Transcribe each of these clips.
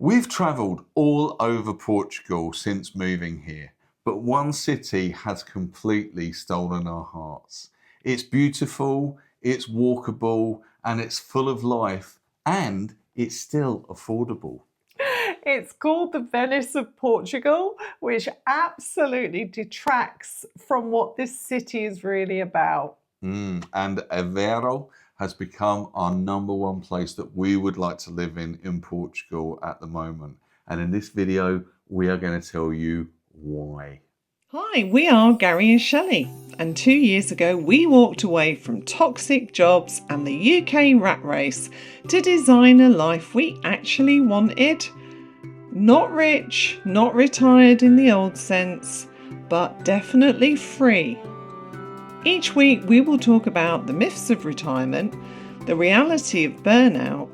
We've travelled all over Portugal since moving here, but one city has completely stolen our hearts. It's beautiful, it's walkable, and it's full of life, and it's still affordable. It's called the Venice of Portugal, which absolutely detracts from what this city is really about. And Aveiro has become our #1 place that we would like to live in Portugal at the moment. And in this video, we are going to tell you why. Hi, we are Gary and Shelley, and 2 years ago we walked away from toxic jobs and the UK rat race to design a life we actually wanted. Not rich, not retired in the old sense, but definitely free. Each week we will talk about the myths of retirement, the reality of burnout,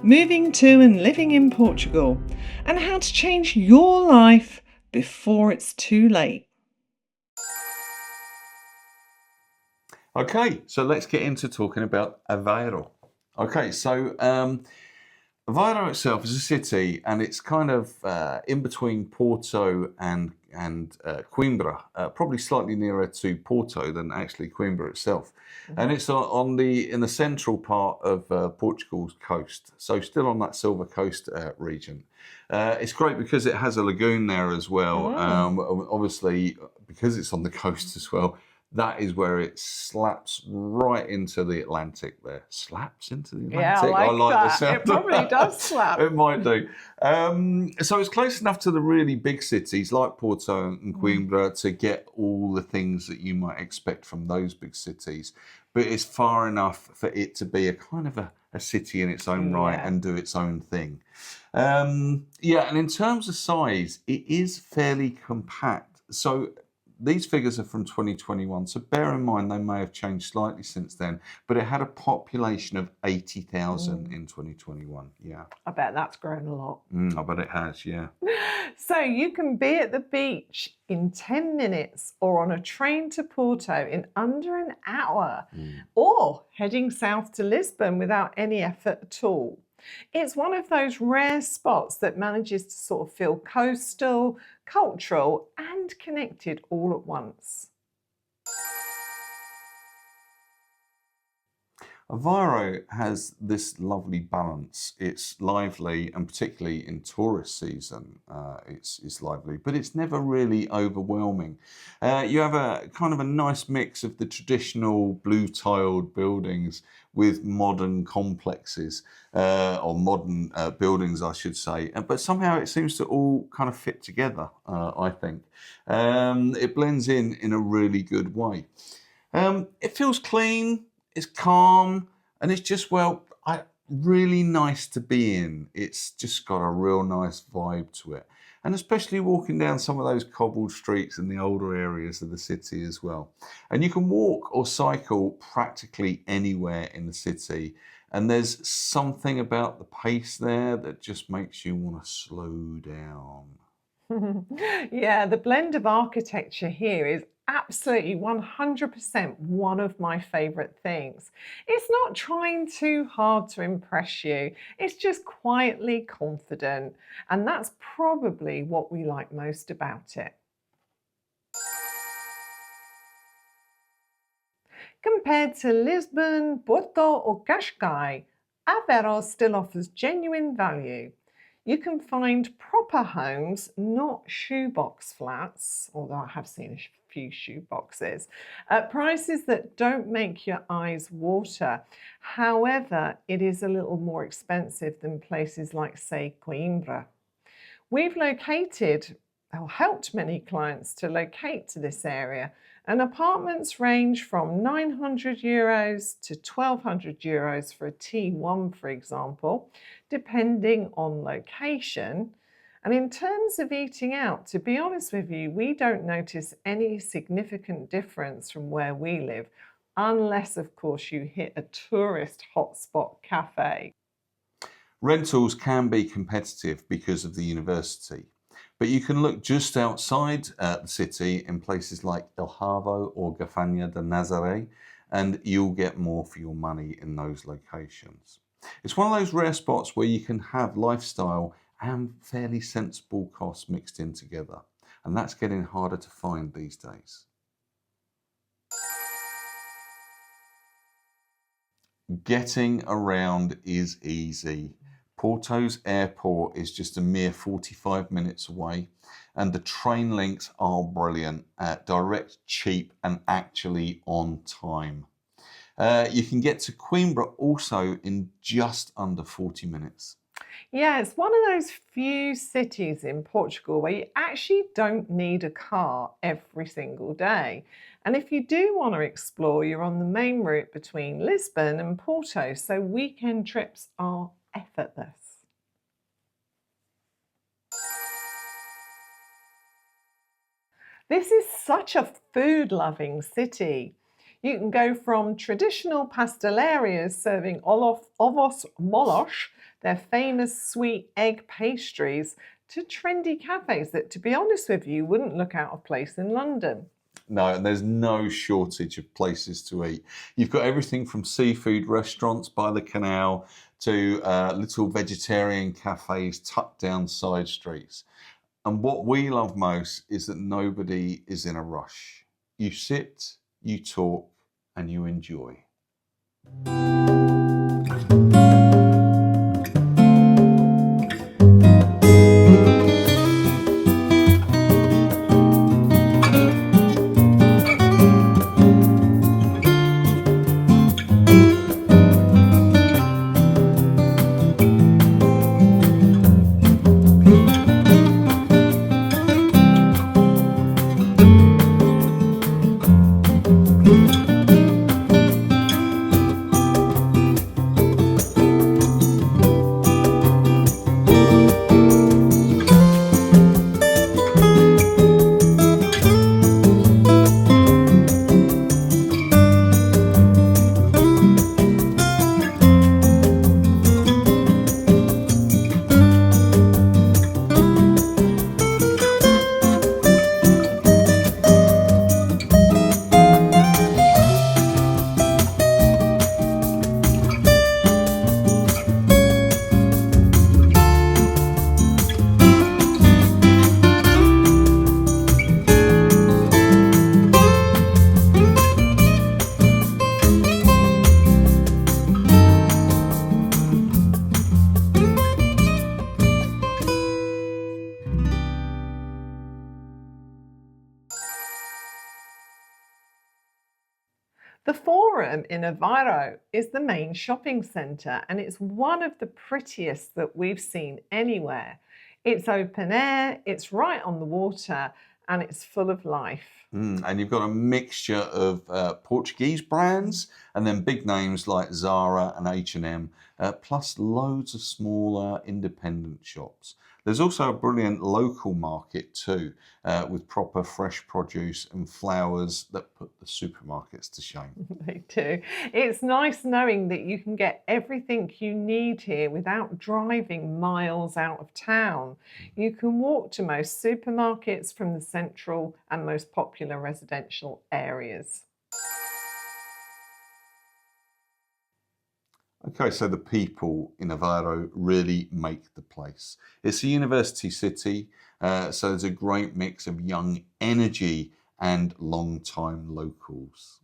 moving to and living in Portugal, and how to change your life before it's too late. Okay, so let's get into talking about Aveiro. Okay, so Aveiro itself is a city, and it's kind of in between Porto and Coimbra, probably slightly nearer to Porto than actually Coimbra itself. And it's in the central part of Portugal's coast, so still on that Silver Coast region. It's great because it has a lagoon there as well. Obviously, because it's on the coast as well, that is where it slaps right into the Atlantic there. Slaps into the Atlantic? Yeah, I like the that. sound It probably does slap. It might do. So it's close enough to the really big cities like Porto and Coimbra to get all the things that you might expect from those big cities. But it's far enough for it to be a kind of a city in its own right and do its own thing. And in terms of size, it is fairly compact. So these figures are from 2021, so bear in mind they may have changed slightly since then, but it had a population of 80,000 in 2021. Yeah. I bet that's grown a lot. I bet it has, yeah. So you can be at the beach in 10 minutes or on a train to Porto in under an hour, or heading south to Lisbon without any effort at all. It's one of those rare spots that manages to sort of feel coastal, cultural, and connected all at once. Aveiro has this lovely balance. It's lively, and particularly in tourist season, it's lively, but it's never really overwhelming. You have a kind of a nice mix of the traditional blue-tiled buildings with modern complexes, or modern buildings, I should say. But somehow it seems to all kind of fit together, I think. It blends in a really good way. It feels clean. It's calm, and it's just, really nice to be in. It's just got a real nice vibe to it. And especially walking down some of those cobbled streets in the older areas of the city as well. And you can walk or cycle practically anywhere in the city. And there's something about the pace there that just makes you want to slow down. Yeah, the blend of architecture here is absolutely 100% one of my favourite things. It's not trying too hard to impress you, it's just quietly confident, and that's probably what we like most about it. Compared to Lisbon, Porto or Cascais, Aveiro still offers genuine value. You can find proper homes, not shoebox flats, although I have seen a few shoeboxes, at prices that don't make your eyes water. However, it is a little more expensive than places like, say, Coimbra. We've helped many clients to locate to this area, and apartments range from €900 to €1,200 for a T1, for example, depending on location. And in terms of eating out, to be honest with you, we don't notice any significant difference from where we live, unless, of course, you hit a tourist hotspot cafe. Rentals can be competitive because of the university, but you can look just outside the city in places like El Havo or Gafanha de Nazaré, and you'll get more for your money in those locations. It's one of those rare spots where you can have lifestyle and fairly sensible costs mixed in together. And that's getting harder to find these days. Getting around is easy. Porto's airport is just a mere 45 minutes away, and the train links are brilliant, direct, cheap, and actually on time. You can get to Coimbra also in just under 40 minutes. Yeah, it's one of those few cities in Portugal where you actually don't need a car every single day. And if you do want to explore, you're on the main route between Lisbon and Porto, so weekend trips are effortless. This is such a food-loving city. You can go from traditional pastelerias serving ovos molos, their famous sweet egg pastries, to trendy cafes that, to be honest with you, wouldn't look out of place in London. No, and there's no shortage of places to eat. You've got everything from seafood restaurants by the canal to little vegetarian cafes tucked down side streets. And what we love most is that nobody is in a rush. You sit, you talk, and you enjoy. The Forum in Aveiro is the main shopping centre, and it's one of the prettiest that we've seen anywhere. It's open air, it's right on the water, and it's full of life. And you've got a mixture of Portuguese brands and then big names like Zara and H&M, plus loads of smaller independent shops. There's also a brilliant local market too, with proper fresh produce and flowers that put the supermarkets to shame. They do. It's nice knowing that you can get everything you need here without driving miles out of town. You can walk to most supermarkets from the central and most popular residential areas. Okay, so the people in Aveiro really make the place. It's a university city, so there's a great mix of young energy and long-time locals.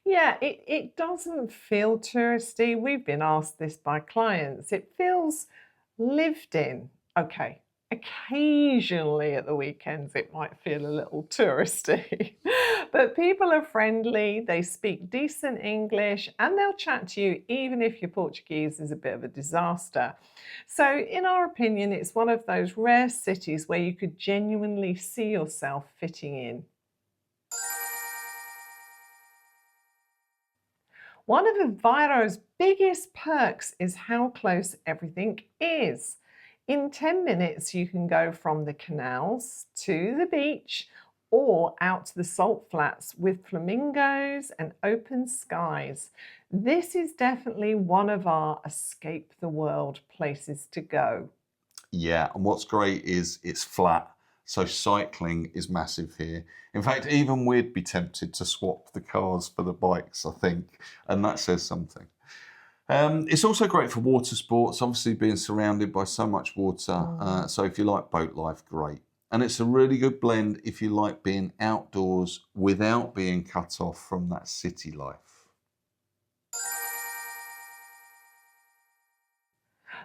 Yeah, it doesn't feel touristy. We've been asked this by clients. It feels lived in. Okay, occasionally at the weekends it might feel a little touristy. But people are friendly, they speak decent English, and they'll chat to you even if your Portuguese is a bit of a disaster. So in our opinion, it's one of those rare cities where you could genuinely see yourself fitting in. One of Aveiro's biggest perks is how close everything is. In 10 minutes, you can go from the canals to the beach or out to the salt flats with flamingos and open skies. This is definitely one of our escape the world places to go. Yeah, and what's great is it's flat, so cycling is massive here. In fact, even we'd be tempted to swap the cars for the bikes, I think, and that says something. It's also great for water sports, obviously being surrounded by so much water. So if you like boat life, great. And it's a really good blend if you like being outdoors without being cut off from that city life.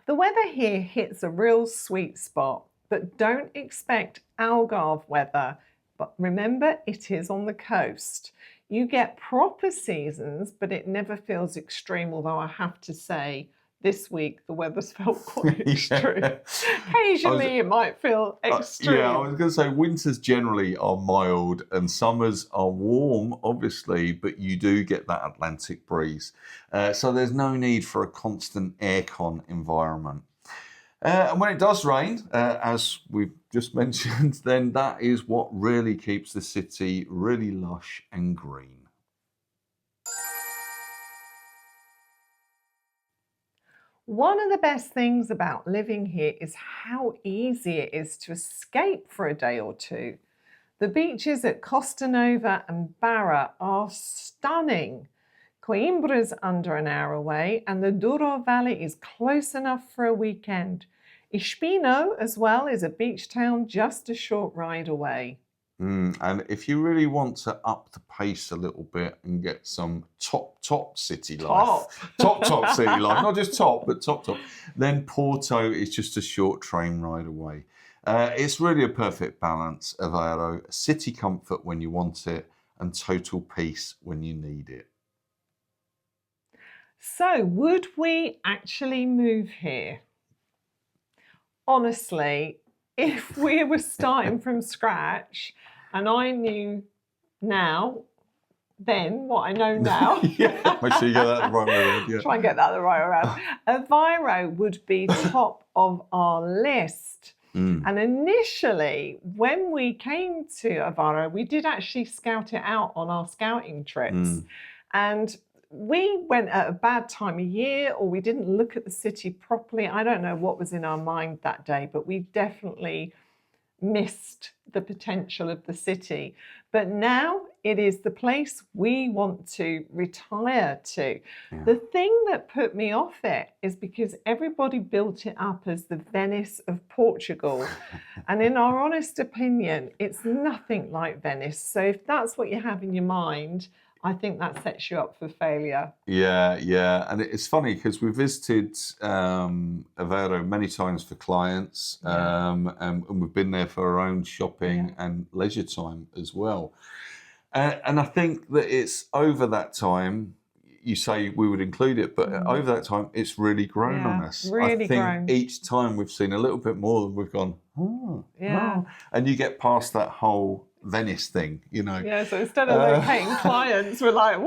The weather here hits a real sweet spot, but don't expect Algarve weather. But remember, it is on the coast. You get proper seasons, but it never feels extreme, although I have to say, this week the weather's felt quite extreme. Occasionally it might feel extreme. Yeah, I was going to say winters generally are mild and summers are warm, obviously, but you do get that Atlantic breeze. So there's no need for a constant aircon environment. And when it does rain, as we've just mentioned, then that is what really keeps the city really lush and green. One of the best things about living here is how easy it is to escape for a day or two. The beaches at Costa Nova and Barra are stunning. Coimbra is under an hour away, and the Douro Valley is close enough for a weekend. Espinho, as well, is a beach town just a short ride away. And if you really want to up the pace a little bit and get some top city life, top city life, not just top, but top, then Porto is just a short train ride away. It's really a perfect balance of Aveiro, city comfort when you want it and total peace when you need it. So, would we actually move here? Honestly, if we were starting from scratch and I knew now, then what I know now. Yeah, make sure you get that the right way around. Yeah. Try and get that the right way around. Aveiro would be top of our list. And initially, when we came to Aveiro, we did actually scout it out on our scouting trips. And we went at a bad time of year, or we didn't look at the city properly. I don't know what was in our mind that day, but we definitely missed the potential of the city. But now it is the place we want to retire to. Yeah. The thing that put me off it is because everybody built it up as the Venice of Portugal. And in our honest opinion, it's nothing like Venice. So if that's what you have in your mind, I think that sets you up for failure. Yeah. And it's funny because we visited Aveiro many times for clients, and we've been there for our own shopping and leisure time as well. And I think that it's over that time, you say we would include it, but over that time, it's really grown on us. Really I think grown. each time we've seen a little bit more than we've gone, and you get past that whole Venice thing, you know. Yeah, so instead of locating clients, we're like,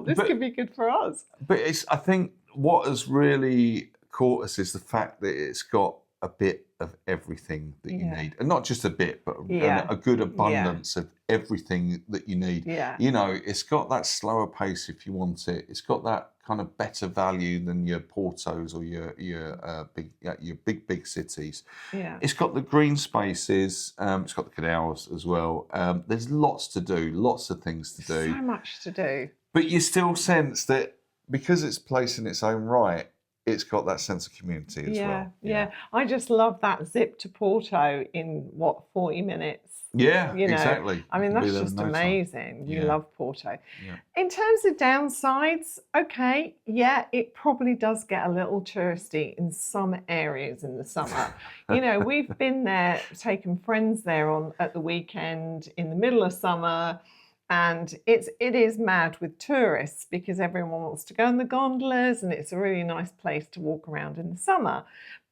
this could be good for us. But I think what has really caught us is the fact that it's got a bit of everything that you need. And not just a bit, but a good abundance of everything that you need. Yeah. You know, it's got that slower pace if you want it. It's got that kind of better value than your Portos or your big cities. Yeah. It's got the green spaces. It's got the canals as well. There's lots to do, lots of things to do. So much to do. But you still sense that because it's placed in its own right, it's got that sense of community as well. Yeah. I just love that zip to Porto in 40 minutes. Yeah, you know? Exactly. I mean, that's just amazing. We love Porto. Yeah. In terms of downsides, it probably does get a little touristy in some areas in the summer. You know, we've been there, taken friends there at the weekend in the middle of summer. And it is mad with tourists because everyone wants to go in the gondolas and it's a really nice place to walk around in the summer.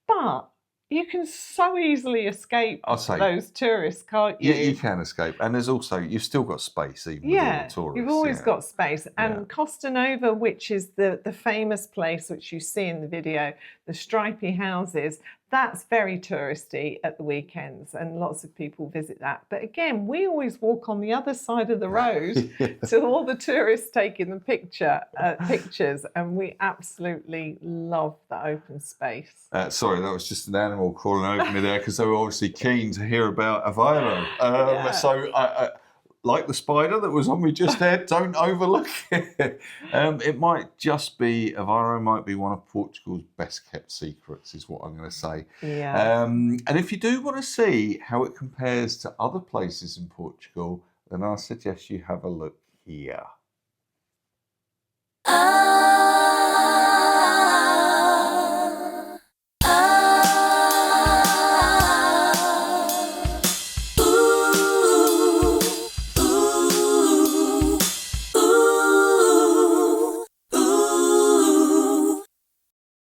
But you can so easily escape those tourists, can't you? Yeah, you can escape. And there's also, you've still got space even with all the tourists. You've always got space. And Costa Nova, which is the famous place which you see in the video, the stripy houses, that's very touristy at the weekends and lots of people visit that. But again, we always walk on the other side of the road to all the tourists taking the pictures, and we absolutely love the open space. Sorry, that was just an animal crawling over me there because they were obviously keen to hear about Aveiro. So like the spider that was on me just there, don't overlook it. It might just be, Aveiro might be one of Portugal's best kept secrets, is what I'm going to say. Yeah. And if you do want to see how it compares to other places in Portugal, then I suggest you have a look here.